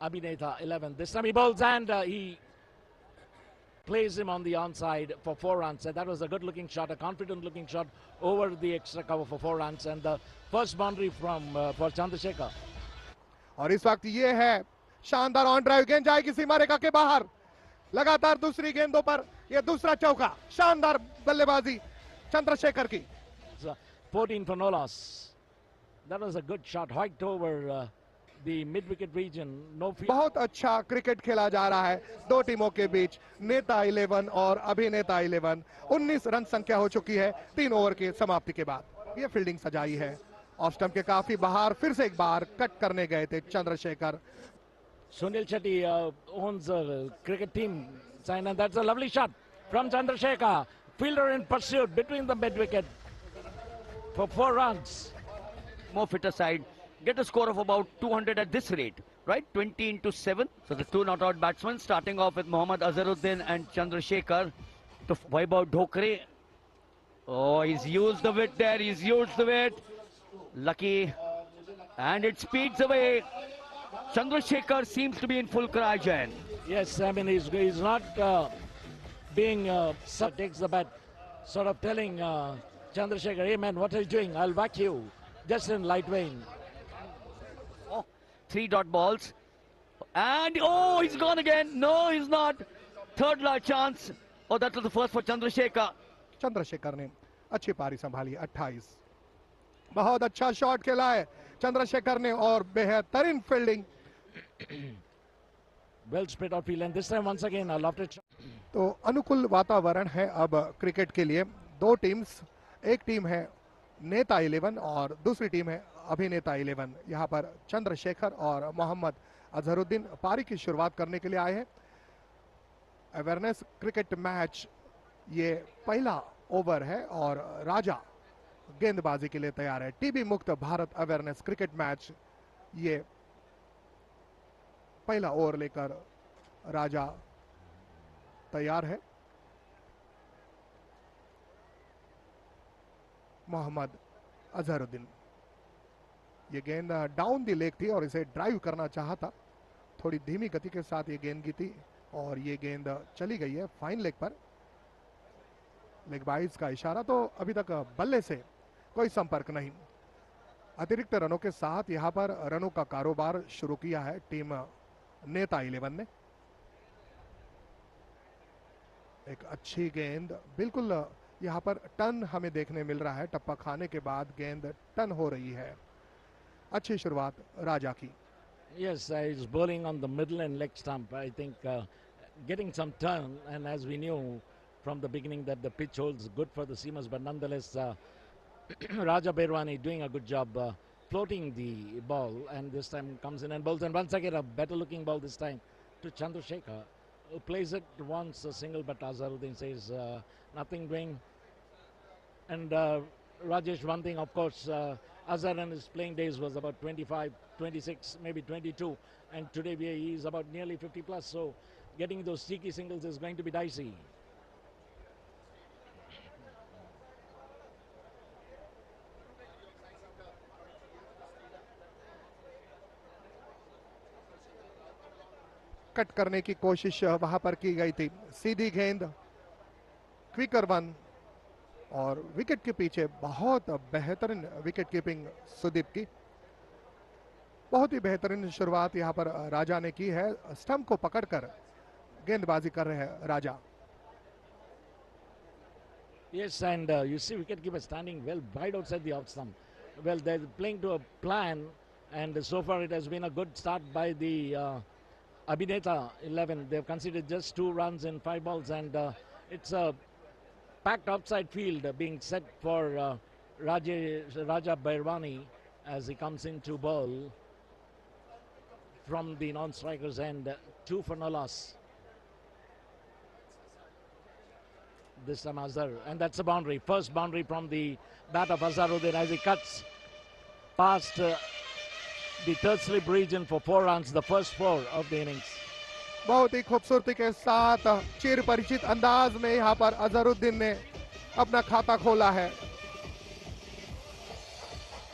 Abhineta 11. This time he bowls and he plays him on the onside for 4 runs. And that was a good looking shot, a confident looking shot over the extra cover for 4 runs. And the first boundary from for Chandrasekhar. और इस वक्त ये है शानदार on drive गेंद जाएगी सीमा रेखा के बाहर, लगातार दूसरी गेंदों पर यह दूसरा चौका, शानदार बल्लेबाजी चंद्रशेखर की। 14 for no loss. That was a good shot, hiked over the mid wicket region. No field. बहुत अच्छा क्रिकेट खेला जा रहा है दो टीमों के बीच। नेता 11 और अभिनेता 11, 19 रन संख्या हो चुकी है 3 ओवर की समाप्ति के बाद। ये फील्डिंग सजाई है ऑफ स्टंप के काफी बाहर, फिर से एक बार कट करने गए थे Chandrashekhar. Sunil Shetty owns a cricket team, and that's a lovely shot from Chandrasekhar. Fielder in pursuit between the mid wicket for 4 runs. More fitter side, get a score of about 200 at this rate, right? 20 into 7. So the 2 not out batsmen, starting off with Mohammad Azharuddin and Chandrasekhar to Vaibhav Dhokre. Oh, he's used the width there, he's used the width. Lucky, and it speeds away. Chandrasekhar seems to be in full cry, Jain. Yes, I mean he's not being takes the bat, sort of telling Chandrasekhar, hey man, what are you doing? I'll whack you, just in light vein. Oh, 3 dot balls, and oh, he's gone again. No, he's not. Third last chance. Oh, that was the first for Chandrasekhar. Chandrashekhar ने अच्छी पारी संभाली, 28। बहुत अच्छा shot खेला है चंद्रशेखर ने और बेहतरीन fielding. Well spread out field, and this time once again a lofted shot. तो अनुकूल वातावरण है अब क्रिकेट के लिए। दो टीम्स, एक टीम है नेता 11 और दूसरी टीम है अभिनेता 11। यहाँ पर चंद्रशेखर और मोहम्मद अजहरुद्दीन पारी की शुरुआत करने के लिए आए हैं। अवेयरनेस क्रिकेट मैच ये पहला ओवर है और राजा गेंदबाजी के लिए तैयार है। टीबी मुक्त भारत अवेयरनेस क्रिकेट मैच, ये पहला ओवर लेकर राजा तैयार है। मोहम्मद अजहरुद्दीन, ये गेंद डाउन दी लेग थी और इसे ड्राइव करना चाहा था, थोड़ी धीमी गति के साथ ये गेंद की थी और ये गेंद चली गई है फाइन लेग पर। लेग बाइज का इशारा, तो अभी तक बल्ले से कोई संपर्क नहीं। अतिरिक्त रनों के साथ यहां पर रनों का कारोबार शुरू किया है टीम नेता 11 ने। एक अच्छी गेंद, बिल्कुल यहां पर टर्न हमें देखने मिल रहा है। टप्पा खाने के बाद गेंद टर्न हो रही है। अच्छी शुरुआत राजा की। Yes, he's bowling on the middle and leg stump. I think getting some turn, and as we knew from the beginning that the pitch holds good for the seamers, but nonetheless Raja Bairwani doing a good job floating the ball, and this time comes in and bowls, and once again a better looking ball this time to Chandrasekhar, who plays it once a single, but Azharuddin says nothing doing. And Rajesh, one thing of course, Azhar in his playing days was about 25, 26, maybe 22, and today he is about nearly 50 plus, so getting those cheeky singles is going to be dicey. Cut करने की कोशिश वहां पर की गई थी। सीधी गेंद, quicker one, और विकेट के पीछे बहुत बेहतरीन विकेट कीपिंग सुदीप की। बहुत ही बेहतरीन शुरुआत यहां पर राजा ने की है। स्टंप को पकड़कर गेंदबाजी कर रहे हैं राजा। Yes, and you see wicketkeeper standing well wide outside the off stump. Well, they're playing to a plan, and so far it has been a good start by the Abhineta 11. They've conceded just 2 runs in 5 balls, and it's a packed outside field being set for Raja Bairwani as he comes into bowl from the non-strikers end. 2 for no loss. This time Azhar, and that's a boundary. First boundary from the bat of Azharuddin as he cuts past the third slip region for 4 runs, the first 4 of the innings. बहुत ही खूबसूरती के साथ चिर परिचित अंदाज में यहाँ पर अजहरुद्दीन ने अपना खाता खोला है।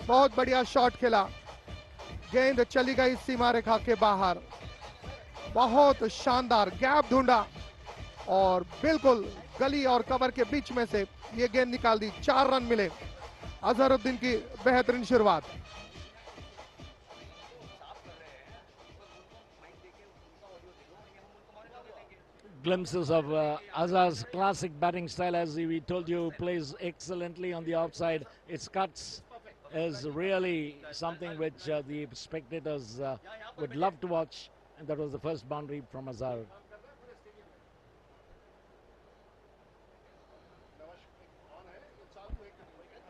बहुत बढ़िया शॉट खेला, गेंद चली गई सीमा रेखा के बाहर। बहुत शानदार गैप ढूंढा और बिल्कुल गली और कवर के बीच में से ये गेंद निकाल दी। 4 रन मिले। अजहरुद्दीन की बेहतरीन शुरुआत। Glimpses of Azhar's classic batting style, as we told you, plays excellently on the outside. Its cuts is really something which the spectators would love to watch, and that was the first boundary from Azhar.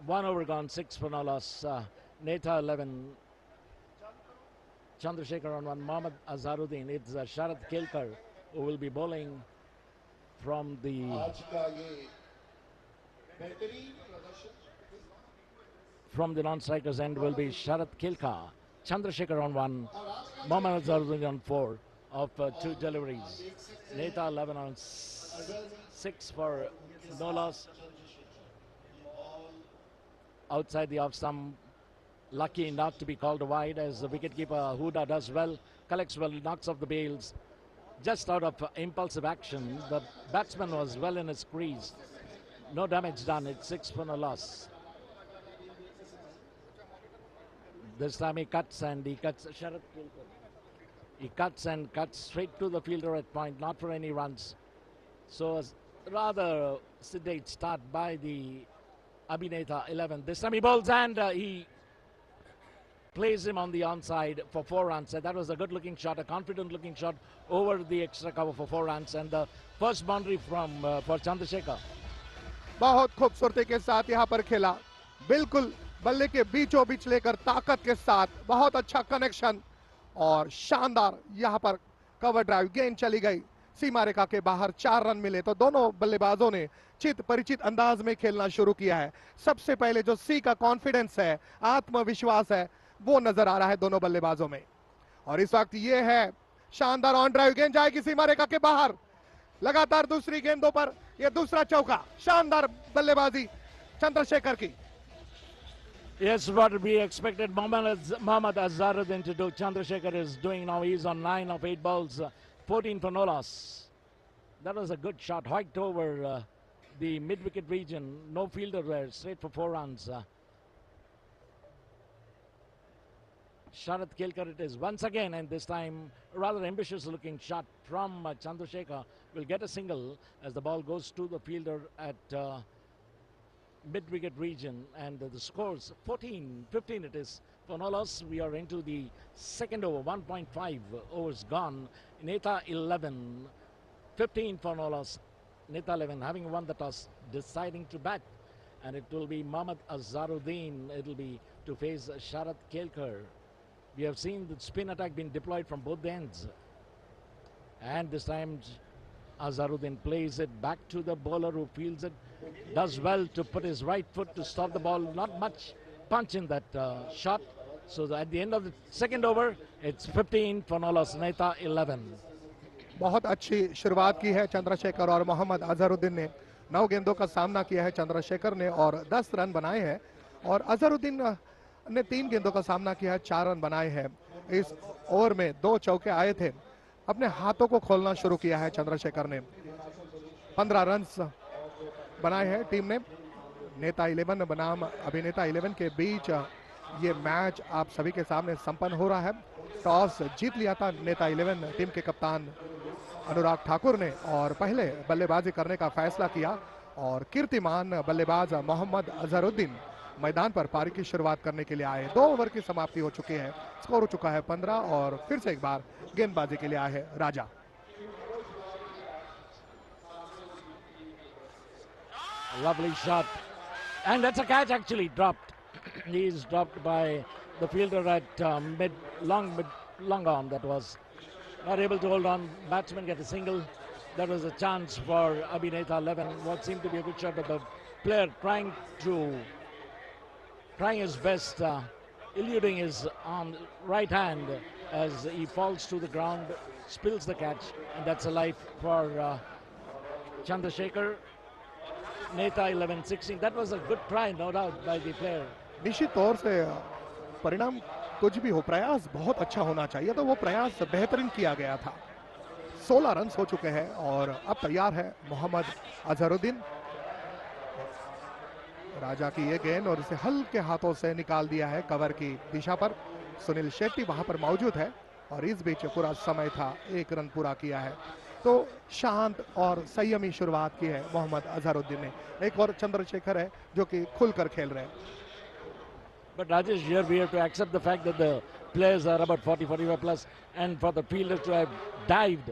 One over gone, 6 for no loss. Neta 11. Chandrasekhar on one. Mohammad Azharuddin. It's Sharad Kelkar who will be bowling from the non-strikers end. Will be Sharad Kelkar. Chandrasekhar on one. Mohammad Azharuddin on 4 of 2 deliveries. Neta 11 on 6 for no loss. Outside the off stump, lucky not to be called wide, as the wicketkeeper Huda does well, collects well, knocks off the bails. Just out of impulsive action, the batsman was well in his crease. No damage done. It's 6 for no loss. This time he cuts and he cuts Sharad Kelkar. He cuts and cuts straight to the fielder at point, not for any runs. So a rather sedate start by the Abhineta 11. This time he bowls and he plays him on the onside for 4 runs. And that was a good looking shot, a confident looking shot over the extra cover for 4 runs. And the first boundary from for Chandrasekhar. बहुत खूबसूरती के साथ यहाँ पर खेला, बिल्कुल बल्ले के बीचों बीच लेकर ताकत के साथ, बहुत अच्छा कनेक्शन और शानदार यहाँ पर कवर ड्राइव। गेंद चली गई सीमा रेखा के बाहर। 4 रन मिले तो दोनों बल्लेबाजों ने चित परिचित अंदाज में खेलना शुरू किया है। सबसे पहले जो सी का कॉन्फिडेंस है, आत्मविश्वास है, वो नजर आ रहा है दोनों बल्लेबाजों में। और इस वक्त ये है शानदार ऑन ड्राइव। गेंद जाएगी सीमा रेखा के बाहर। लगातार दूसरी गेंदों पर ये दूसरा चौका। शानदार बल्लेबाजी चंद्रशेखर की। Yes, what we expected Mohammad Azharuddin to do, Chandrasekhar is doing now. He's on 9 of 8 balls, 14 for no loss. That was a good shot, hiked over the mid-wicket region. No fielder there, straight for 4 runs. Sharad Kelkar it is once again, and this time rather ambitious looking shot from Chandrasekhar. Will get a single as the ball goes to the fielder at mid-wicket region, and the scores 14-15 it is for no loss. We are into the second over, 1.5 overs gone. Neta 11, 15 for no loss. Neta 11 having won the toss, deciding to bat, and it will be Mohammad Azharuddin. It will be to face Sharad Kelkar. We have seen the spin attack being deployed from both ends, and this time Azharuddin plays it back to the bowler who fields it, does well to put his right foot to stop the ball. Not much punch in that shot. So at the end of the second over, it's 15 for no loss. Neta 11. बहुत अच्छी शुरुआत की है चंद्रशेखर और मोहम्मद अजहरुद्दीन ने। 9 गेंदों का सामना किया है चंद्रशेखर ने और 10 रन बनाए हैं, और अजहरुद्दीन ने 3 गेंदों का सामना किया है, 4 रन बनाए हैं। इस ओवर में 2 चौके आए थे। अपने हाथों को खोलना शुरू किया है चंद्रशेखर ने। 15 रन बनाए हैं टीम ने। नेता 11 बनाम अभिनेता 11 के बीच ये मैच आप सभी के सामने संपन्न हो रहा है। टॉस जीत लिया था नेता 11 टीम के कप्तान अनुराग ठाकुर ने, और पहले बल्लेबाजी करने का फैसला किया, और कीर्तिमान बल्लेबाज मोहम्मद अजहरुद्दीन मैदान पर पारी की शुरुआत करने के लिए आए। 2 ओवर की समाप्ति हो चुकी है, स्कोर हो चुका है 15, और फिर से एक बार गेंदबाजी के लिए आए हैं राजा। Lovely shot, and that's a catch actually dropped. He's dropped by the fielder at long arm. That was not able to hold on. Batsman get a single. That was a chance for Abhineta 11. What seemed to be a good shot, but the player trying his best, eluding his right hand as he falls to the ground, spills the catch, and that's a life for Chandrasekhar. Neta 11-16. That was a good try, no doubt, by the player. निश्चित तौर से परिणाम कुछ भी हो, प्रयास बहुत अच्छा होना चाहिए, तो वो प्रयास बेहतरीन किया गया था। 16 रन हो चुके हैं और अब तैयार है मोहम्मद अजहरुद्दीन। राजा की ये गेंद और इसे हल्के हाथों से निकाल दिया है कवर की दिशा पर। सुनील शेट्टी वहां पर मौजूद है और इस बीच पूरा समय था, 1 रन पूरा किया है। तो शांत और संयमी शुरुआत की है मोहम्मद अजहरुद्दीन ने। एक और चंद्रशेखर है जो कि खुलकर खेल रहे हैं। But Rajesh, here we have to accept the fact that the players are about 40-45 plus, and for the fielder to have dived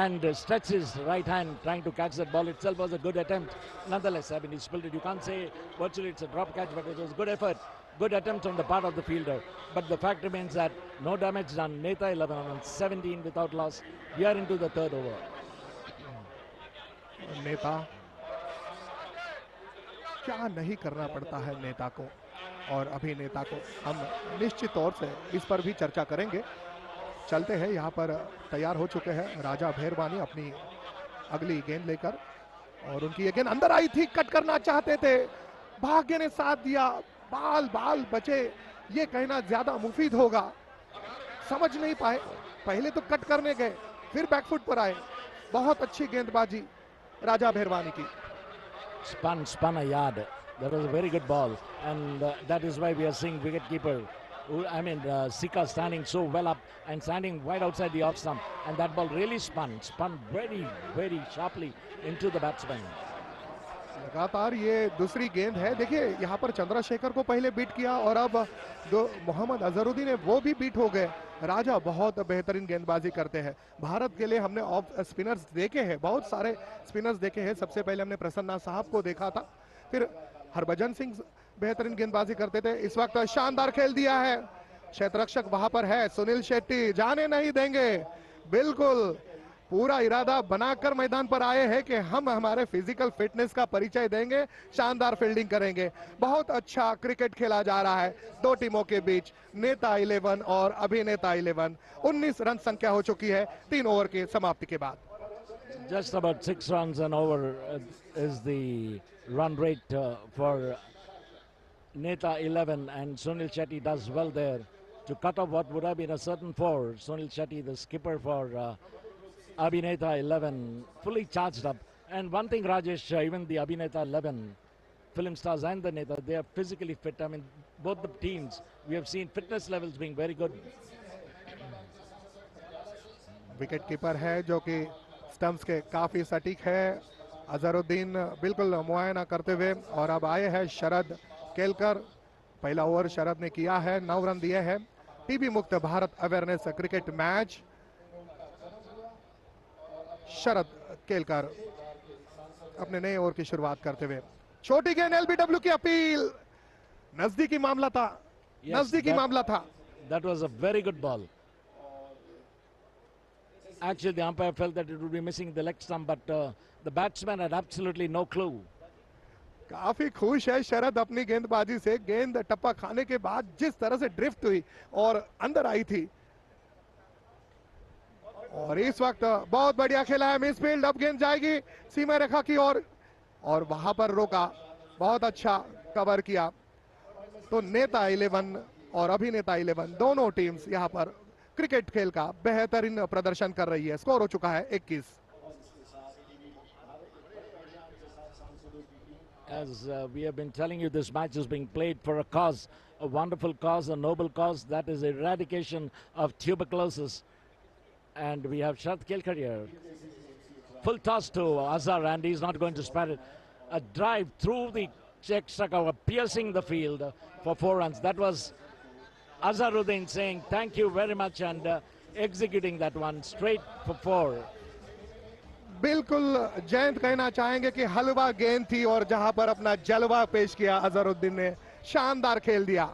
and stretched his right hand trying to catch that ball itself was a good attempt. Nonetheless, I mean, he spilled it. You can't say virtually it's a drop catch, but it was good effort, good attempt on the part of the fielder. But the fact remains that no damage done. Neta 11 on 17 without loss. We are into the third over. नेता क्या नहीं करना पड़ता है नेता को और अभिनेता को, हम निश्चित तौर से इस पर भी चर्चा करेंगे। चलते हैं, यहाँ पर तैयार हो चुके हैं राजा भेरवानी अपनी अगली गेंद लेकर और उनकी ये गेंद अंदर आई थी, कट करना चाहते थे, भाग्य ने साथ दिया, बाल बचे, ये कहना ज्यादा मुफीद होगा। समझ नहीं पाए, पहले तो कट करने गए फिर बैकफुट पर आए। बहुत अच्छी गेंदबाजी राजा भेरवानी की। Spun a yard. That was a very good ball, and that is why we are seeing wicketkeeper, Sika standing so well up and standing right outside the off stump, and that ball really spun very, very sharply into the batsman. लगातार ये दूसरी गेंद है। देखिए यहाँ पर चंद्रशेखर को पहले बीट किया और अब मोहम्मद अजहरुद्दीन है वो भी बीट हो गए। राजा बहुत बेहतरीन गेंदबाजी करते हैं। भारत के लिए हमने ऑफ स्पिनर्स देखे हैं, बहुत सारे स्पिनर्स देखे हैं। सबसे पहले हमने प्रसन्ना साहब को देखा था, फिर हरभजन सिंह बेहतरीन गेंदबाजी करते थे। इस वक्त शानदार खेल दिया है, क्षेत्ररक्षक वहां पर है, सुनील शेट्टी जाने नहीं देंगे। बिल्कुल पूरा इरादा बनाकर मैदान पर आए हैं कि हम हमारे फिजिकल फिटनेस का परिचय देंगे, शानदार फील्डिंग करेंगे। बहुत अच्छा क्रिकेट खेला जा रहा है दो टीमों के बीच। नेता 11 और अभिनेता 11, 19 रन संख्या हो चुकी है 3 ओवर की समाप्ति के बाद। Just about 6 runs and over is the run rate for Neta 11, and Sunil Shetty does well there to cut off what would have been a certain 4. Sunil Shetty, the skipper for Abhineta 11, fully charged up. And one thing, Rajesh, even the Abhineta 11 film stars and the Neta, they are physically fit. I mean, both the teams, we have seen fitness levels being very good. Wicket keeper है जो कि stumps के काफी सटीक है, अजहरुद्दीन बिल्कुल मुआयना करते हुए। और अब आए हैं शरद केलकर। पहला ओवर शरद ने किया है, 9 रन दिए हैं। टीबी मुक्त Bharat awareness cricket match. Sharad Kelkar अपने नए ओवर की शुरुआत करते हुए। छोटी गेंद, एलबीडब्ल्यू की अपील, नजदीकी मामला था, नजदीकी मामला था। That was a very good ball. Actually, the umpire felt that it would be missing the leg stump, but the batsman had absolutely no clue. काफी खुश है शरद अपनी गेंदबाजी से। गेंद टप्पा खाने के बाद जिस तरह से ड्रिफ्ट हुई और अंदर आई थी, और इस वक्त बहुत बढ़िया खेला है मिसफील्ड। अब गेंद जाएगी सीमा रेखा की ओर और वहां पर रोका, बहुत अच्छा कवर किया। तो नेता 11 और अभिनेता 11 दोनों टीम्स यहां पर क्रिकेट खेल का बेहतरीन प्रदर्शन कर रही है। स्कोर हो चुका है 21। As we have been telling you, this match is being played for a cause, a wonderful cause, a noble cause, that is eradication of tuberculosis. And we have Sharath Kelkar here. Full toss to Azhar, and he's not going to spare it. A drive through the check cover, piercing the field for 4 runs. That was Azharuddin saying thank you very much and executing that one straight for 4. बिल्कुल जयंत कहना चाहेंगे कि हलवा गेंद थी और जहां पर अपना जलवा पेश किया अजहरुद्दीन ने, शानदार खेल दिया,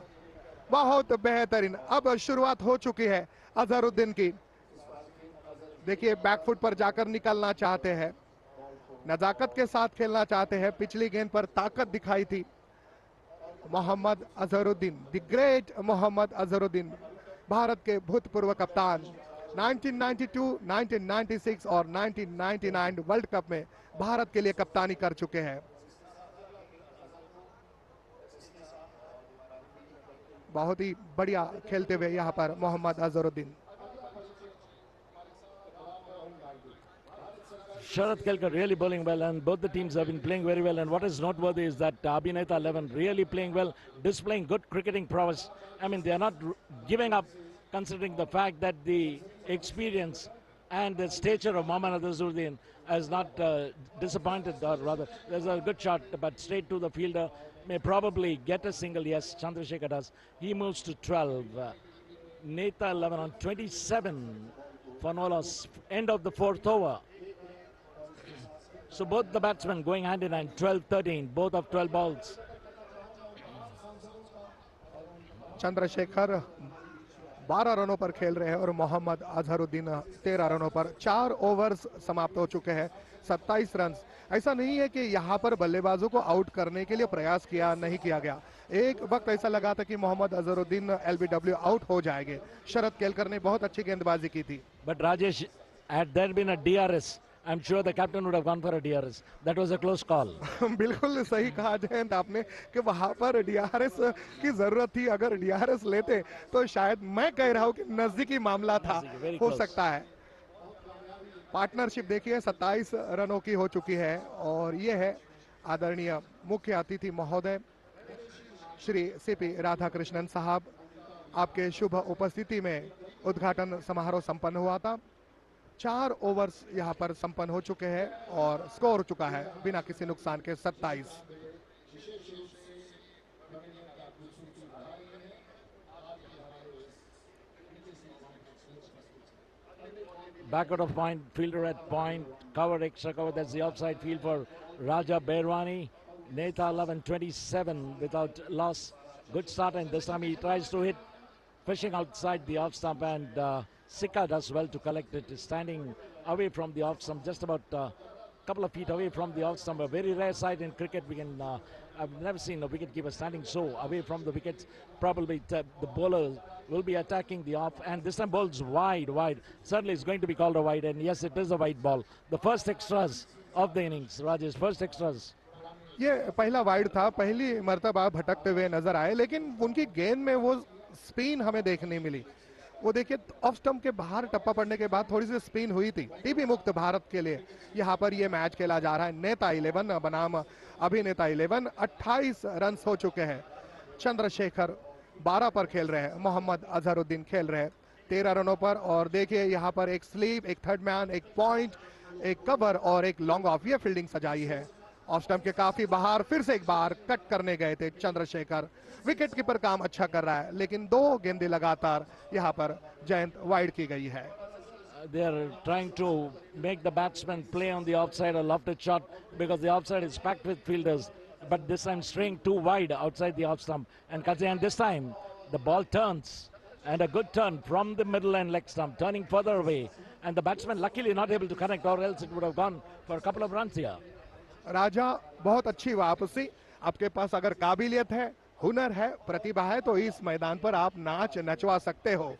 बहुत बेहतरीन। अब शुरुआत हो चुकी है अजहरुद्दीन की। देखिए बैकफुट पर जाकर निकलना चाहते हैं, नजाकत के साथ खेलना चाहते हैं। पिछली गेंद पर ताकत दिखाई थी मोहम्मद अजहरुद्दीन, द ग्रेट मोहम्मद अजहरुद्दीन, भारत के भूतपूर्व कप्तान। 1992, 1996 और 1999 वर्ल्ड कप में भारत के लिए कप्तानी कर चुके हैं। बहुत ही बढ़िया खेलते हुए यहां पर Mohammad Azharuddin. Sharat Kelkar really bowling well, and both the teams have been playing very well. And what is noteworthy is that Abhineta 11 really playing well, displaying good cricketing prowess. I mean, they are not giving up, considering the fact that the experience and the stature of Mohammad Azharuddin has not disappointed, or rather, there's a good shot, but straight to the fielder. May probably get a single. Yes, Chandrasekhar does. He moves to 12. Neta 11 on 27 for no loss. End of the fourth over. So both the batsmen going hand in hand, 12-13, both of 12 balls. Chandrashekhar 12 रनों पर खेल रहे हैं और मोहम्मद अजहरुद्दीन 13 रनों पर। 4 overs समाप्त हो चुके हैं, 27 रन। ऐसा नहीं है कि यहाँ पर बल्लेबाजों को आउट करने के लिए प्रयास किया नहीं किया गया। एक वक्त ऐसा लगा था कि मोहम्मद अजहरुद्दीन एलबीडब्ल्यू आउट हो जाएंगे। शरद केलकर ने बहुत अच्छी गेंदबाजी की थी। But Rajesh, had there been a DRS, I'm sure the captain would have gone for a DRS. That was a close call. बिल्कुल सही कहा जयंत आपने कि वहां पर डीआरएस की जरूरत थी। अगर डीआरएस लेते तो शायद, मैं कह रहा हूं कि नजदीकी मामला था, हो सकता है। पार्टनरशिप देखिए 27 रनों की हो चुकी है और ये है आदरणीय मुख्य अतिथि महोदय श्री सीपी राधाकृष्णन साहब, आपके शुभ उपस्थिति में उद्घाटन समारोह संपन्न हुआ था। 4 ओवर्स यहां पर संपन्न हो चुके हैं और स्कोर हो चुका है बिना किसी नुकसान के 27। Backward of point, fielder at point, cover, extra cover. That's the offside field for Raja Berwani. Neta 11-27 without loss. Good start, and this time he tries to hit, fishing outside the off stump, and Sika does well to collect it. He's standing away from the off stump, just about a couple of feet away from the off stump. A very rare sight in cricket. I've never seen a wicketkeeper standing so away from the wickets. Probably the bowler will be attacking the off, and this time bowls wide. Certainly it's going to be called a wide, and yes, it is a wide ball. The first extras of the innings, Rajesh, first extras. ये पहला wide था, पहली मर्तबा भटकते हुए नजर आए, लेकिन उनकी गेंद में वो स्पिन हमें देखने मिली। वो देखिए ऑफ स्टंप के बाहर टप्पा पड़ने के बाद थोड़ी सी स्पिन हुई थी। टीबी मुक्त भारत के लिए यहाँ पर ये मैच खेला जा रहा है। नेता 11 बनाम अभिनेता 11, 28 रन हो चुके हैं। चंद्रशेखर 12 पर खेल रहे हैं, मोहम्मद अजहरुद्दीन खेल रहे हैं 13 रनों पर। और देखिए यहाँ पर एक स्लीप, एक थर्ड मैन, एक पॉइंट, एक कवर और एक लॉन्ग ऑफ, ये फील्डिंग सजाई है। ऑफ स्टंप के काफी बाहर फिर से एक बार कट करने गए थे चंद्रशेखर। विकेट कीपर काम अच्छा कर रहा है, लेकिन 2 गेंदें लगातार यहाँ पर जयंत वाइड की गई है। They are trying to make the batsman play on the offside, a lofted shot, because the offside is packed with fielders. But this time straying too wide outside the off stump. And this time the ball turns, and a good turn from the middle and leg stump, turning further away. And the batsman luckily not able to connect, or else it would have gone for a couple of runs here. राजा, बहुत अच्छी वापसी। आपके पास अगर काबिलियत है, हुनर है, प्रतिभा है, तो इस मैदान पर आप नाच नचवा सकते हो।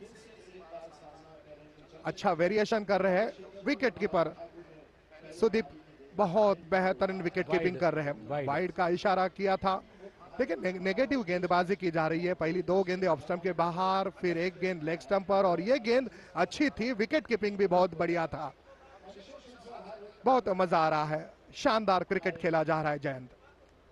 अच्छा वेरिएशन कर रहे हैं विकेट कीपर सुदीप, बहुत बेहतरीन विकेट कीपिंग कर रहे हैं। वाइड का इशारा किया था, लेकिन नेगेटिव गेंदबाजी की जा रही है। पहली 2 गेंदें ऑफ स्टंप के बाहर, फिर एक गेंद लेग स्टंप पर, और ये गेंद अच्छी थी। विकेट कीपिंग भी बहुत बढ़िया था। बहुत मजा आ रहा है, शानदार क्रिकेट खेला जा रहा है Jayant.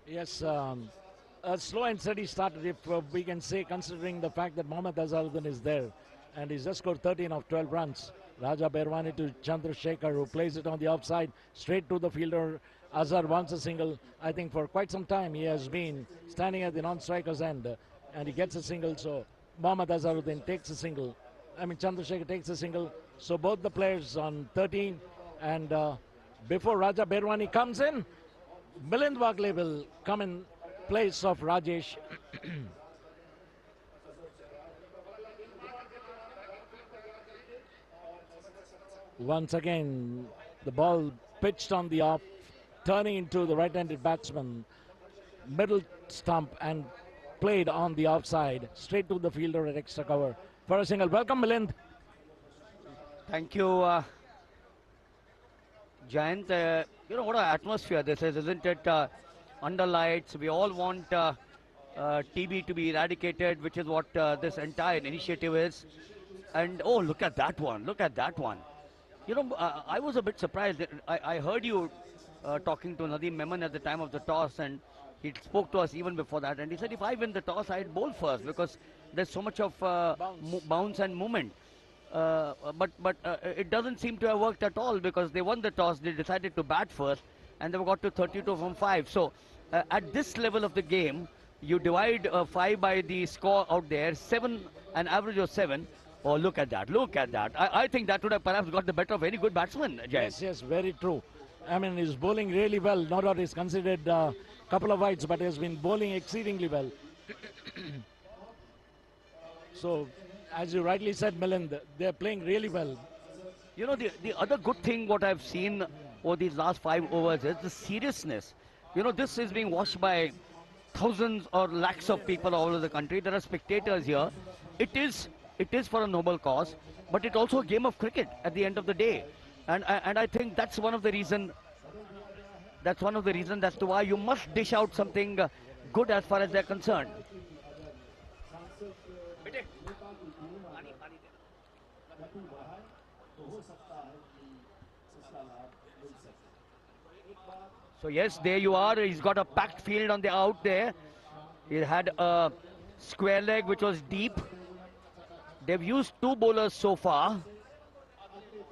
Yes, a slow and steady start, if we can say, considering the fact that Mohammad Azharuddin is there, and he's just scored 13 of 12 runs. Raja Berwani to Chandrasekhar, who plays it on the offside, straight to the fielder. Azhar wants a single. I think for quite some time he has been standing at the non-striker's end, and he gets a single. So Mohammad Azharuddin takes a single. Chandrasekhar takes a single. So both the players on 13, and before Raja Berwani comes in, Milind Wagle will come in place of Rajesh. Once again, the ball pitched on the off, turning into the right-handed batsman, middle stump, and played on the offside, straight to the fielder at extra cover for a single. Welcome, Milind. Thank you, Jayant. You know what an atmosphere this is, isn't it? Under lights, we all want TB to be eradicated, which is what this entire initiative is. And oh, look at that one! Look at that one! You know, I was a bit surprised. I heard you talking to Nadeem Memon at the time of the toss, and he spoke to us even before that. And he said, if I win the toss, I'd bowl first because there's so much of bounce and movement. But it doesn't seem to have worked at all because they won the toss. They decided to bat first, and they got to 32 from 5. So at this level of the game, you divide 5 by the score out there, 7, an average of 7. Oh, look at that, look at that. I think that would have perhaps got the better of any good batsman, Jay. Yes, yes, very true. I mean, he's bowling really well. No doubt he's considered a couple of wides, but he's been bowling exceedingly well. So, as you rightly said, Milind, they're playing really well. You know, the other good thing what I've seen over these last 5 overs is the seriousness. You know, this is being watched by thousands or lakhs of people all over the country. There are spectators here. It is for a noble cause, but it's also a game of cricket at the end of the day. And I think that's one of the reasons as to why you must dish out something good as far as they're concerned. So yes, there you are. He's got a packed field on the out there. He had a square leg which was deep. They've used 2 bowlers so far.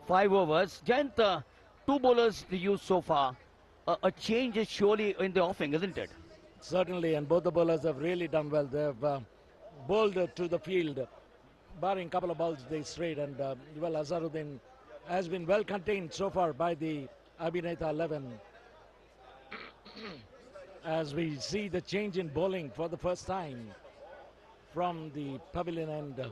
5 overs. Jayant, 2 bowlers to use so far. A change is surely in the offing, isn't it? Certainly, and both the bowlers have really done well. They've bowled to the field, barring a couple of balls they straight. And well, Azharuddin has been well contained so far by the Abhineta 11. As we see the change in bowling for the first time from the pavilion end.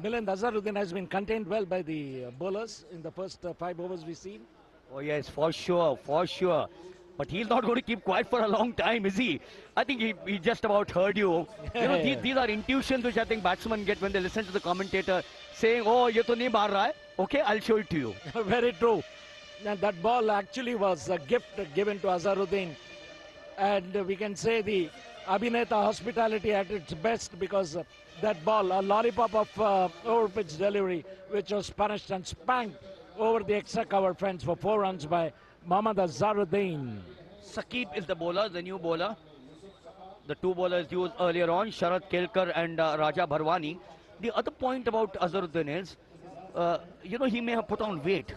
Milind, Azharuddin has been contained well by the bowlers in the first 5 overs we've seen. Oh yes, for sure, for sure. But he's not going to keep quiet for a long time, is he? I think he just about heard you. You know, these are intuitions which I think batsmen get when they listen to the commentator saying, oh, ye to nahi maar raha hai. Okay, I'll show it to you. Very true. And that ball actually was a gift given to Azharuddin. And we can say the Abhineta hospitality at its best because that ball, a lollipop of over-pitch delivery, which was punished and spanked over the extra cover fence for 4 runs by Mohammad Azharuddin. Saqib is the bowler, the new bowler. The 2 bowlers used earlier on, Sharad Kelkar and Raja Bharwani. The other point about Azharuddin is, you know, he may have put on weight,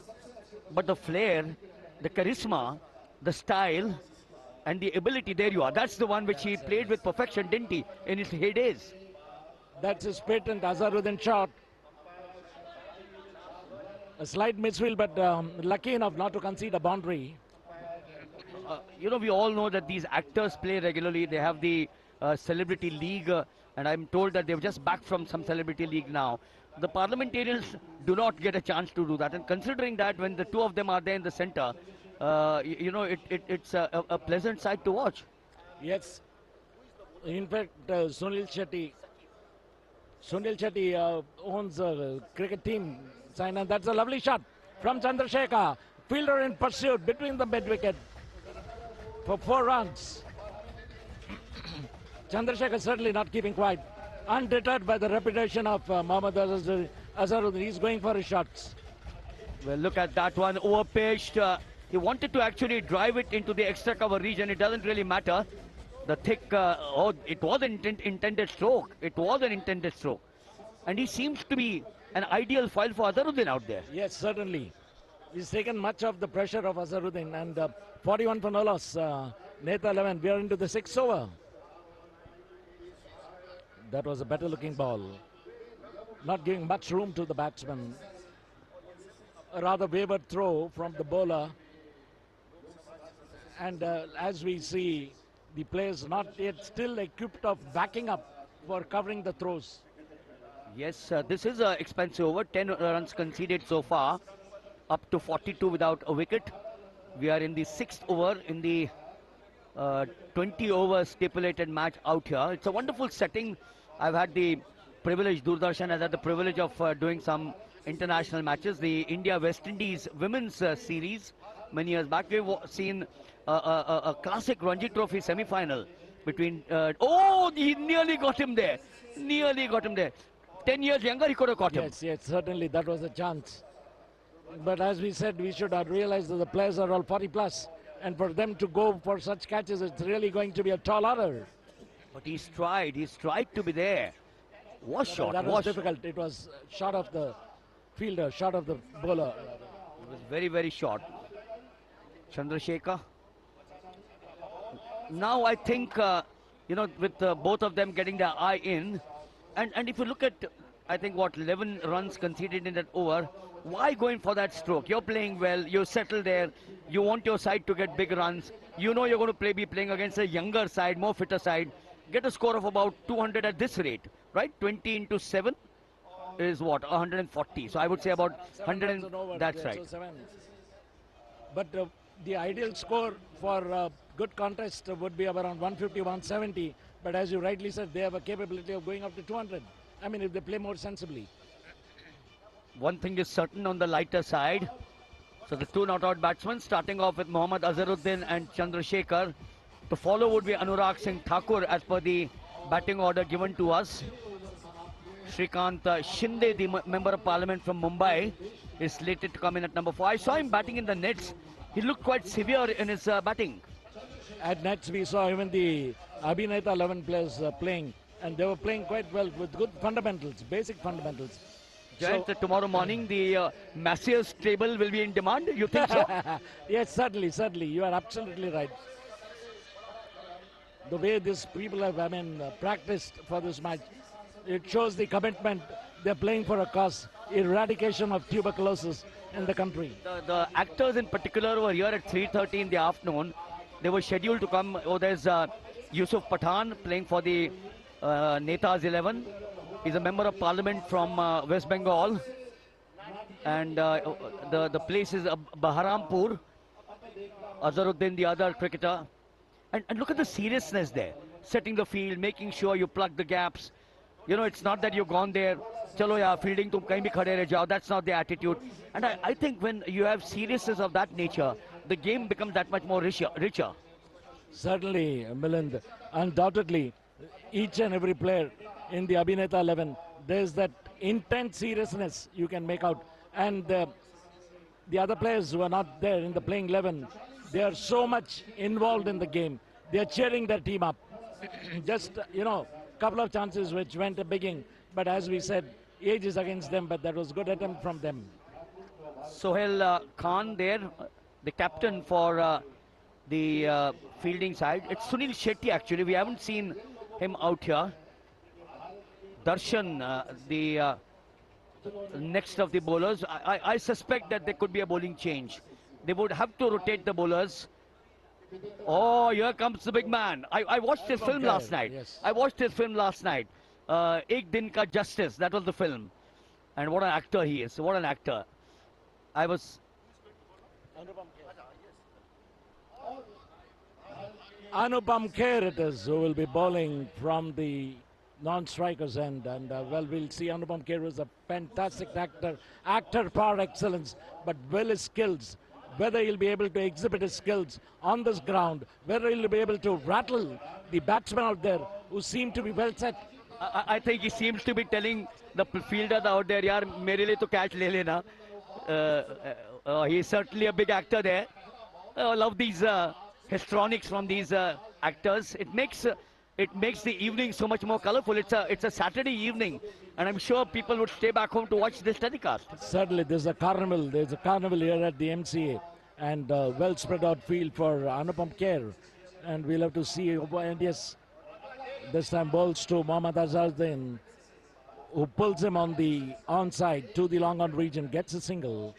but the flair, the charisma, the style, and the ability, there you are. That's the one which he played with perfection, didn't he, in his heydays? That's his patent Azharuddin shot. A slight misfield, but lucky enough not to concede a boundary. You know, we all know that these actors play regularly. They have the Celebrity League, and I'm told that they've just back from some Celebrity League now. The parliamentarians do not get a chance to do that. And considering that when the 2 of them are there in the center, you know, it's a pleasant sight to watch. Yes. In fact, Sunil Shetty owns a cricket team. And that's a lovely shot from Chandrasekhar. Fielder in pursuit between the mid wicket for 4 runs. Chandrasekhar certainly not keeping quiet. Undeterred by the reputation of Mohammad Azharuddin. He's going for his shots. Well, look at that one. Overpitched. He wanted to actually drive it into the extra cover region. It doesn't really matter. The thick, it was an intended stroke. It was an intended stroke. And he seems to be an ideal foil for Azharuddin out there. Yes, certainly. He's taken much of the pressure of Azharuddin. And 41 for no loss. Neta 11, we are into the 6th over. That was a better looking ball. Not giving much room to the batsman. A rather wayward throw from the bowler. And as we see, the players not yet still equipped of backing up for covering the throws. Yes, this is an expensive over. 10 runs conceded so far. Up to 42 without a wicket. We are in the 6th over in the 20 over stipulated match out here. It's a wonderful setting. I've had the privilege, Doordarshan has had the privilege of doing some international matches. The India-West Indies women's series many years back. We've seen a classic Ranji Trophy semi-final between... oh, he nearly got him there. Nearly got him there. 10 years younger, he could have caught him. Yes, yes, certainly that was a chance. But as we said, we should realize that the players are all 40 plus. And for them to go for such catches, it's really going to be a tall order. But he's tried to be there. Was short, That was difficult. It was short of the fielder, short of the bowler. It was very, very short. Chandrasekhar. Now I think, with both of them getting their eye in, and if you look at, I think, 11 runs conceded in that over, why going for that stroke? You're playing well, you're settled there, you want your side to get big runs, you know you're going to be playing against a younger side, more fitter side, get a score of about 200 at this rate, right? 20 into 7 is what? 140. So I would say about 100, and that's right. But the ideal score for a good contest would be around 150, 170. But as you rightly said, they have a capability of going up to 200. I mean, if they play more sensibly. One thing is certain on the lighter side. So the two not-out batsmen, starting off with Mohammad Azharuddin and Chandrasekhar. To follow would be Anurag Singh Thakur as per the batting order given to us. Shrikant Shinde, the Member of Parliament from Mumbai, is slated to come in at number 4. I saw him batting in the nets. He looked quite severe in his batting. At nets, we saw even the Abhineta 11 players playing, and they were playing quite well with good fundamentals, basic fundamentals. Jayant, tomorrow morning the Massey's table will be in demand, you think so? Yes, certainly. You are absolutely right. The way these people have, practiced for this match, it shows the commitment. They're playing for a cause, eradication of tuberculosis in the country. The actors in particular were here at 3:30 in the afternoon. They were scheduled to come. Oh, there's Yusuf Pathan playing for the Netas 11. He's a member of parliament from West Bengal. And the place is Baharampur. Azharuddin, the other cricketer. And look at the seriousness there. Setting the field, making sure you plug the gaps. You know, it's not that you've gone there, chalo ya, fielding tum kahin bhi khade reh jao. That's not the attitude. And I think when you have seriousness of that nature, the game becomes that much more richer. Certainly, Milind. Undoubtedly, each and every player in the Abhineta 11, there's that intense seriousness you can make out. And the other players who are not there in the playing 11, they are so much involved in the game. They are cheering their team up. Just, couple of chances which went a bigging. But as we said, age is against them, but that was good attempt from them. Sohail Khan there, the captain for the fielding side. It's Sunil Shetty actually. We haven't seen him out here. Darshan, the next of the bowlers. I suspect that there could be a bowling change. They would have to rotate the bowlers. Oh, here comes the big man. I watched his film last night. Yes. I watched his film last night. Ek Din Ka Justice, that was the film. And what an actor he is. What an actor. Anupam Kher it is who will be bowling from the non-strikers end. And we'll see Anupam Kher is a fantastic actor par excellence, but well his skills. Whether he'll be able to exhibit his skills on this ground, whether he'll be able to rattle the batsmen out there who seem to be well set. I think he seems to be telling the fielders out there, yaar, mere liye to catch le lena. He's certainly a big actor there. I love these histrionics from these actors. It makes the evening so much more colorful. It's a Saturday evening, and I'm sure people would stay back home to watch this telecast. Certainly, there's a carnival. There's a carnival here at the MCA, and well spread out field for Anupam Kher. And we'll have to see. And yes, this time balls to Mohammad Azharuddin, who pulls him on the onside to the long on region, gets a single.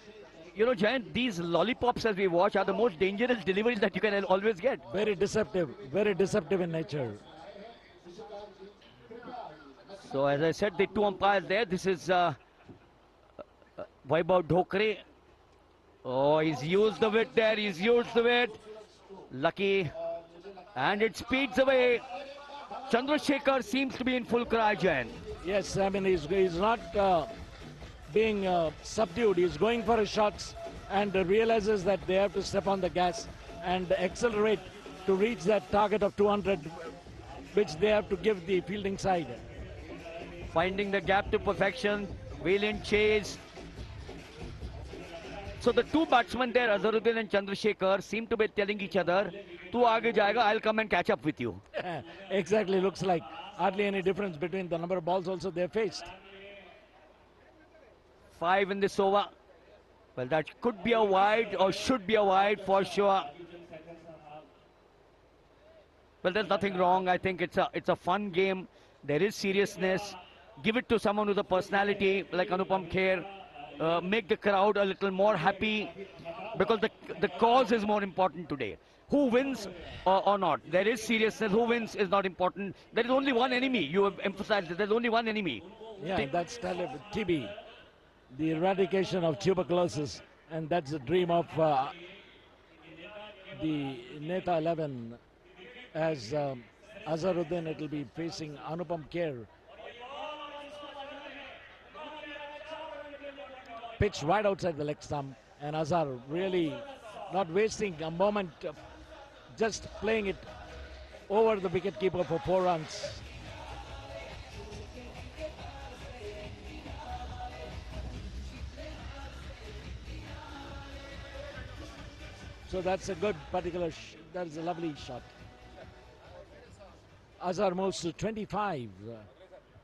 You know, Jayant, these lollipops as we watch are the most dangerous deliveries that you can always get. Very deceptive in nature. So as I said, the two umpires there. This is Vaibhav Dhokre. Oh, he's used the width there. He's used the width. Lucky. And it speeds away. Chandrasekhar seems to be in full cry, Jain. Yes, I mean, he's not being subdued. He's going for his shots and realizes that they have to step on the gas and accelerate to reach that target of 200, which they have to give the fielding side. finding the gap to perfection. Valiant chase. So the two batsmen there, Azharuddin and Chandrasekhar, seem to be telling each other, "Tu aage jayega, I'll come and catch up with you." Exactly, looks like hardly any difference between the number of balls also they faced. 5 in this over. Well, that could be a wide or should be a wide for sure. Well, there's nothing wrong. I think it's a fun game. There is seriousness. Give it to someone with a personality like Anupam Kher. Make the crowd a little more happy, because the cause is more important today. Who wins or not? There is seriousness. Who wins is not important. There is only one enemy. You have emphasized that there's only one enemy. Yeah, that's TB, the eradication of tuberculosis, and that's the dream of the Neta 11. As Azharuddin, it will be facing Anupam Kher. Pitch right outside the leg stump, and Azhar really not wasting a moment, just playing it over the wicketkeeper for 4 runs. So that's a good particular, that is a lovely shot. Azhar moves to 25.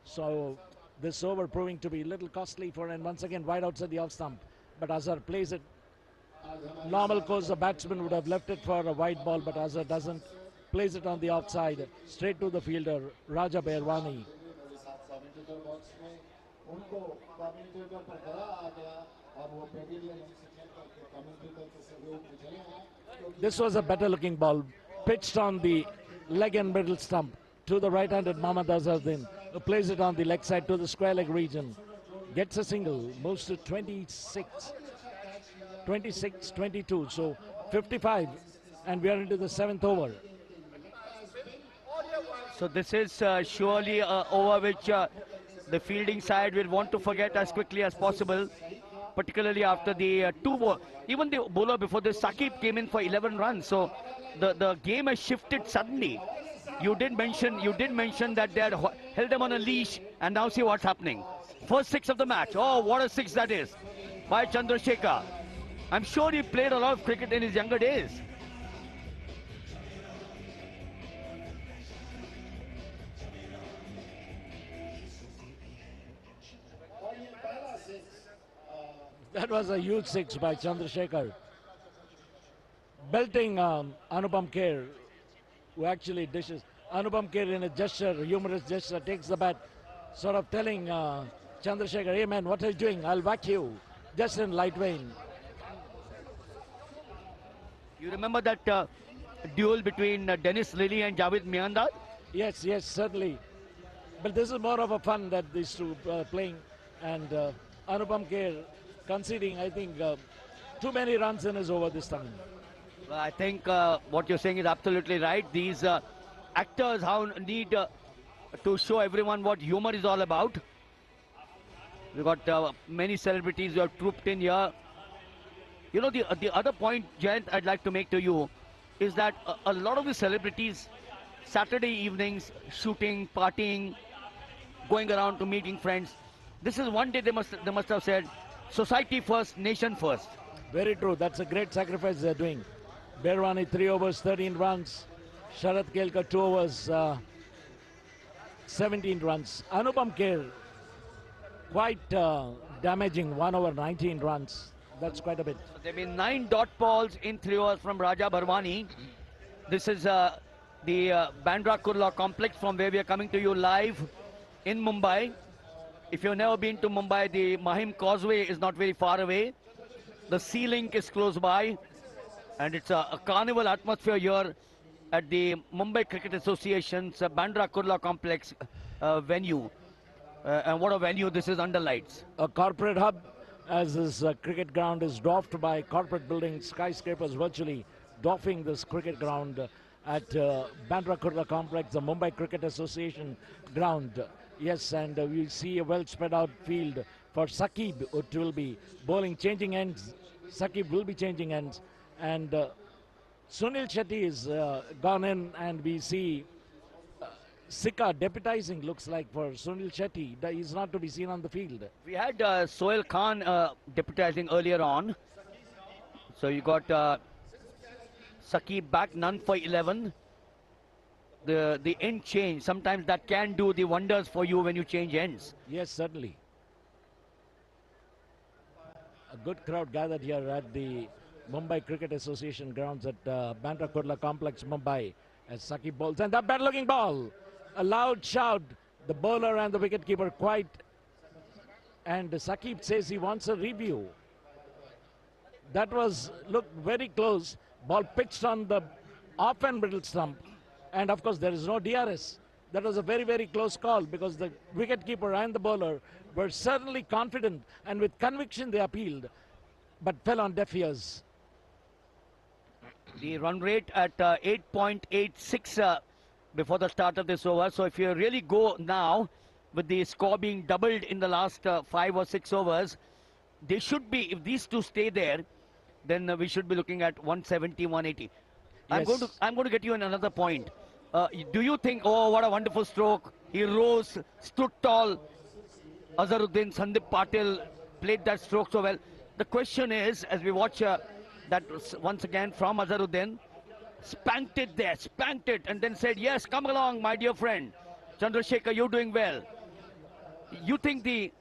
So this over proving to be a little costly for, and once again wide outside the off stump. But Azhar plays it. Normal course, the batsman would have left it for a wide ball, but Azhar doesn't. Plays it on the outside, straight to the fielder, Raja Behrwani. This was a better looking ball, pitched on the leg and middle stump to the right-handed Mohammad Azharuddin, who plays it on the leg side to the square leg region. Gets a single, moves to 26, 22, so 55, and we are into the 7th over. So this is surely an over which the fielding side will want to forget as quickly as possible, particularly after the even the bowler before this, Saqib, came in for 11 runs. So the game has shifted suddenly. You did mention that they had held them on a leash, and now see what's happening. First 6 of the match. Oh, what a 6 that is by Chandrasekhar. I'm sure he played a lot of cricket in his younger days. That was a huge 6 by Chandrasekhar. Belting Anupam Kher, who actually dishes. Anupam Kher, in a gesture, humorous gesture, takes the bat, sort of telling Chandrasekhar, "Hey man, what are you doing? I'll whack you." Just in light vein. You remember that duel between Dennis Lilly and Javed Miandad? Yes, yes, certainly. But this is more of a fun that these two playing, and Anupam Kher conceding, I think, too many runs in his over this time. Well, I think what you're saying is absolutely right. These actors need to show everyone what humor is all about. We've got many celebrities who have trooped in here. You know, the other point, Jayant, I'd like to make to you is that a lot of the celebrities, Saturday evenings, shooting, partying, going around to meeting friends. This is one day they must have said, society first, nation first. Very true. That's a great sacrifice they're doing. Behrwani 3 overs, 13 runs. Sharat Kelkar 2 overs, 17 runs. Anupam Kher quite damaging, 1 over 19 runs. That's quite a bit. There have been 9 dot balls in 3 overs from Raja Behrwani. This is the Bandra Kurla complex from where we are coming to you live in Mumbai. If you've never been to Mumbai, the Mahim Causeway is not very far away. The Sea Link is close by, and it's a carnival atmosphere here at the Mumbai Cricket Association's Bandra Kurla complex venue. And what a venue this is under lights. A corporate hub, as this cricket ground is dwarfed by corporate buildings, skyscrapers virtually dwarfing this cricket ground at Bandra Kurla complex, the Mumbai Cricket Association ground. Yes, and we see a well spread out field for Saqib, it will be bowling, changing ends. Saqib will be changing ends, and Sunil Shetty is gone in, and we see Sika deputizing, looks like, for Sunil Shetty. He's not to be seen on the field. We had Sohail Khan deputizing earlier on. So you got Saqib back, none for 11. The end change, sometimes that can do the wonders for you when you change ends. Yes, certainly. A good crowd gathered here at the Mumbai Cricket Association grounds at Bandra Kurla Complex, Mumbai, as Saqib bowls. And that bad-looking ball, a loud shout. The bowler and the wicketkeeper quiet. And Saqib says he wants a review. That looked very close. Ball pitched on the off and middle stump. And of course, there is no DRS. That was a very, very close call because the wicketkeeper and the bowler were certainly confident, and with conviction they appealed, but fell on deaf ears. The run rate at 8.86 before the start of this over. So if you really go now, with the score being doubled in the last 5 or 6 overs, they should be, if these two stay there, then we should be looking at 170, 180. Yes. I'm going to get you in another point. Do you think, oh, what a wonderful stroke. He rose, stood tall. Azharuddin, Sandeep Patil played that stroke so well. The question is, as we watch that once again from Azharuddin, spanked it there, spanked it, and then said, yes, come along, my dear friend. Chandrasekhar, you're doing well. You think the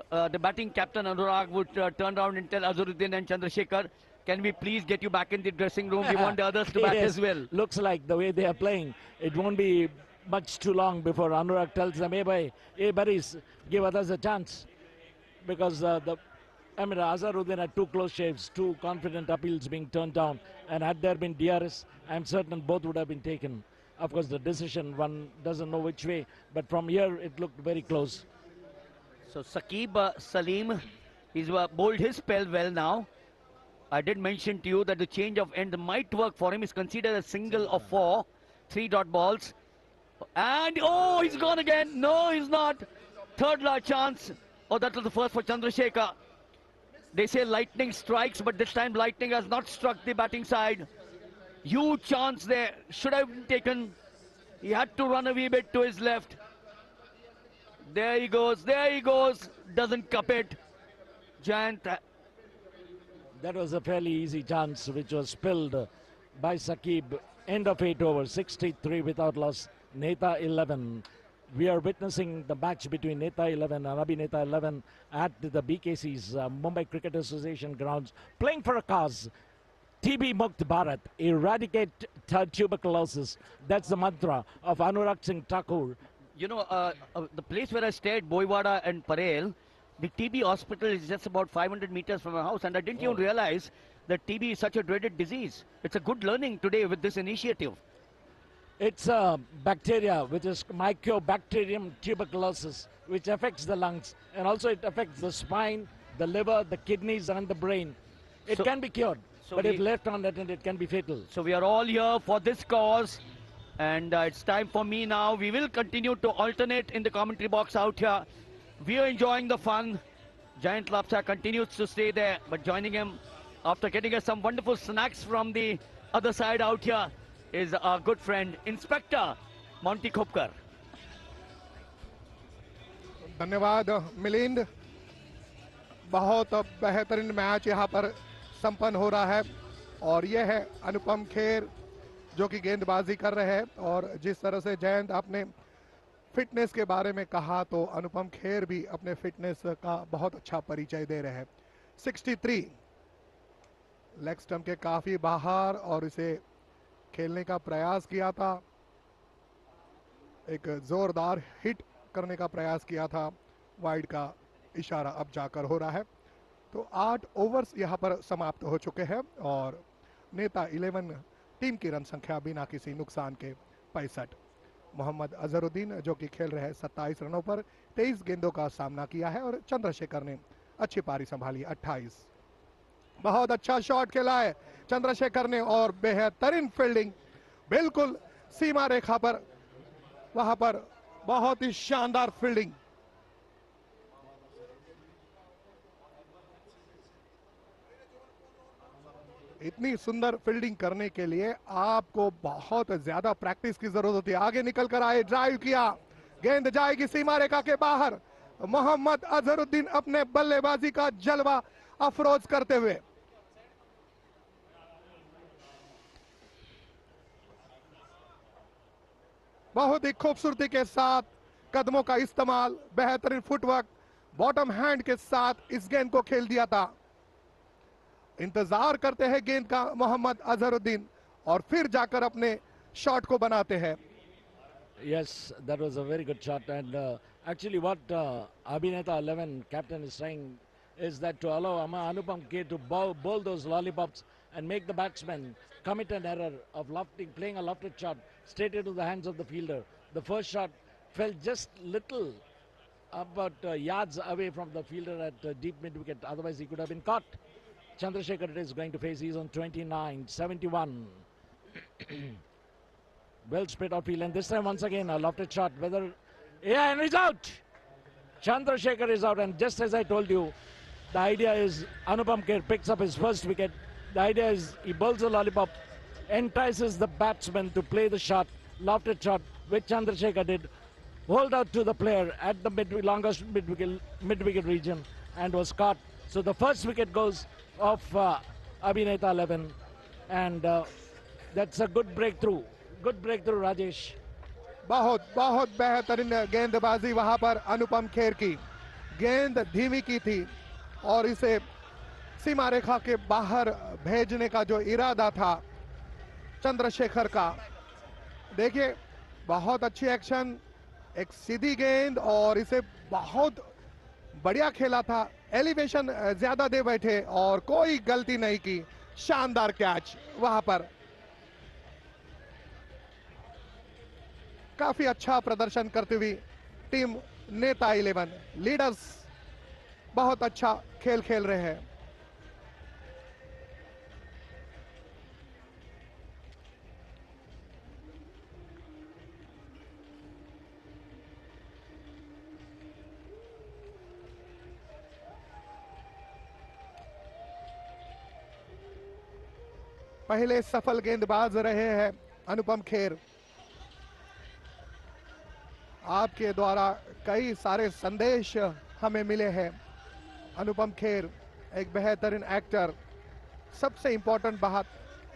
batting captain Anurag would turn around and tell Azharuddin and Chandrasekhar, can we please get you back in the dressing room? We want the others to bat Yes, as well. looks like the way they are playing, it won't be much too long before Anurag tells them, hey buddies, give others a chance. Because Azharuddin had 2 close shaves, 2 confident appeals being turned down. And had there been DRS, I'm certain both would have been taken. Of course, the decision, one doesn't know which way. But from here, it looked very close. So Saqib Salim, he's bowled his spell well now. I did mention to you that the change of end might work for him. He's considered a single of 4, 3 dot balls. And, oh, he's gone again. No, he's not. Third last chance. Oh, that was the first for Chandrasekhar. They say lightning strikes, but this time lightning has not struck the batting side. Huge chance there. Should have been taken. He had to run a wee bit to his left. There he goes. There he goes. Doesn't cup it. Jayant. That was a fairly easy chance which was spilled by Saqib. End of 8 overs, 63 without loss. Neta 11. We are witnessing the match between Neta 11 and Abhineta 11 at the BKC's Mumbai Cricket Association grounds, playing for a cause. TB Mukt Bharat, eradicate tuberculosis. That's the mantra of Anurag Singh Thakur. You know, the place where I stayed, Boiwada and Parel, the TB hospital is just about 500 meters from my house, and I didn't even realize that TB is such a dreaded disease. It's a good learning today with this initiative. It's a bacteria which is Mycobacterium tuberculosis, which affects the lungs, and also it affects the spine, the liver, the kidneys, and the brain. It can be cured, but if left unattended, it can be fatal. So we are all here for this cause, and it's time for me now. We will continue to alternate in the commentary box out here. We are enjoying the fun. Jayant Lapsa continues to stay there, but joining him after getting us some wonderful snacks from the other side out here is our good friend, Inspector Monty Khopkar. धन्यवाद मिलिंद। बहुत बेहतरीन match यहाँ पर संपन्न हो रहा है और यह है अनुपम खेर जो कि गेंदबाजी कर रहे हैं। और जिस तरह से जयंत आपने फिटनेस के बारे में कहा तो अनुपम खेर भी अपने फिटनेस का बहुत अच्छा परिचय दे रहे हैं। 63 लेग स्टंप के काफी बाहर और इसे खेलने का प्रयास किया था, एक जोरदार हिट करने का प्रयास किया था, वाइड का इशारा अब जाकर हो रहा है। तो 8 ओवर्स यहां पर समाप्त हो चुके हैं और नेता 11 टीम की रन संख्या बिना किसी नुकसान के 65। मोहम्मद अजहरुद्दीन जो कि खेल रहे हैं 27 रनों पर 23 गेंदों का सामना किया है और चंद्रशेखर ने अच्छी पारी संभाली 28। बहुत अच्छा शॉट खेला है चंद्रशेखर ने और बेहतरीन फील्डिंग, बिल्कुल सीमा रेखा पर, वहां पर बहुत ही शानदार फील्डिंग। इतनी सुंदर फील्डिंग करने के लिए आपको बहुत ज्यादा प्रैक्टिस की जरूरत होती है। आगे निकल कर आए, ड्राइव किया, गेंद जाएगी सीमा रेखा के बाहर। मोहम्मद अजहरुद्दीन अपने बल्लेबाजी का जलवा अफरोज करते हुए बहुत ही खूबसूरती के साथ कदमों का इस्तेमाल, बेहतरीन फुटवर्क, बॉटम हैंड के साथ इस गेंद को खेल दिया था। इंतजार करते हैं गेंद का मोहम्मद अजहरुद्दीन और फिर जाकर अपने शॉट को बनाते हैं। Yes, that was a very good shot. And actually, what Abhineta 11 captain is saying is that to allow Anupam K to bowl those lollipops and make the batsman commit an error of playing a lofted shot straight into the hands of the fielder. The first shot fell just little, about yards away from the fielder at deep mid wicket. Otherwise, he could have been caught. Chandrasekhar is going to face. He's on 29, 71. Well spread outfield, and this time once again a lofted shot. Whether and he's out. Chandrasekhar is out, and just as I told you, the idea is Anupam Kher picks up his first wicket. The idea is he bowls a lollipop, entices the batsman to play the shot, lofted shot, which Chandrasekhar did. Hold out to the player at the longest mid-wicket region and was caught. So the first wicket goes off Abhineta 11, and that's a good breakthrough. Good breakthrough, Rajesh. बहुत बहुत बेहतरीन गेंदबाजी वहां पर अनुपम खेर की। गेंद धीमी की थी और इसे सीमा रेखा के बाहर भेजने का जो इरादा था चंद्रशेखर का, देखिए बहुत अच्छी एक्शन, एक सीधी गेंद और इसे बहुत बढ़िया खेला था। एलिवेशन ज्यादा दे बैठे और कोई गलती नहीं की। शानदार कैच वहां पर, काफी अच्छा प्रदर्शन करती हुई टीम नेता 11 लीडर्स बहुत अच्छा खेल खेल रहे हैं। पहले सफल गेंदबाज रहे हैं अनुपम खेर। आपके द्वारा कई सारे संदेश हमें मिले हैं। अनुपम खेर एक बेहतरीन एक्टर, सबसे इंपॉर्टेंट बात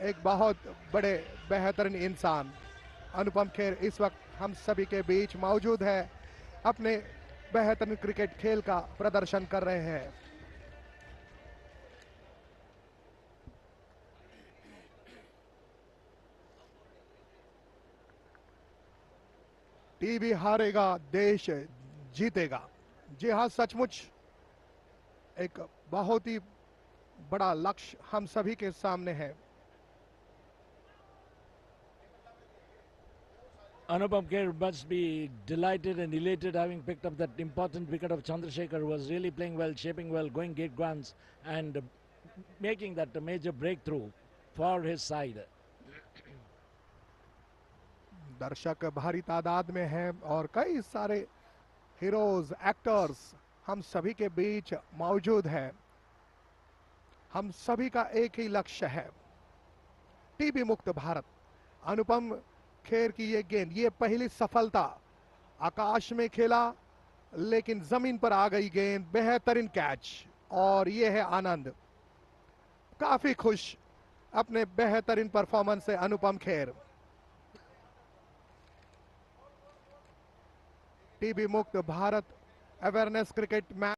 एक बहुत बड़े बेहतरीन इंसान। अनुपम खेर इस वक्त हम सभी के बीच मौजूद है, अपने बेहतरीन क्रिकेट खेल का प्रदर्शन कर रहे हैं। टीवी हारेगा, देश जीतेगा। जी हाँ, सचमुच एक बहुत ही बड़ा लक्ष्य हम सभी के सामने है। Anupam Kher must be delighted and elated having picked up that important wicket of Chandrasekhar, who was really playing well, shaping well, going gate guns and making that a major breakthrough for his side. दर्शक भारी तादाद में हैं और कई सारे heroes, actors हम सभी के बीच मौजूद हैं। हम सभी का एक ही लक्ष्य है, टीबी मुक्त भारत। अनुपम खेर की ये गेंद, ये पहली सफलता, आकाश में खेला लेकिन जमीन पर आ गई गेंद, बेहतरीन कैच। और ये है आनंद, काफी खुश अपने बेहतरीन परफॉर्मेंस से अनुपम खेर। टीबी मुक्त भारत अवेयरनेस क्रिकेट मैच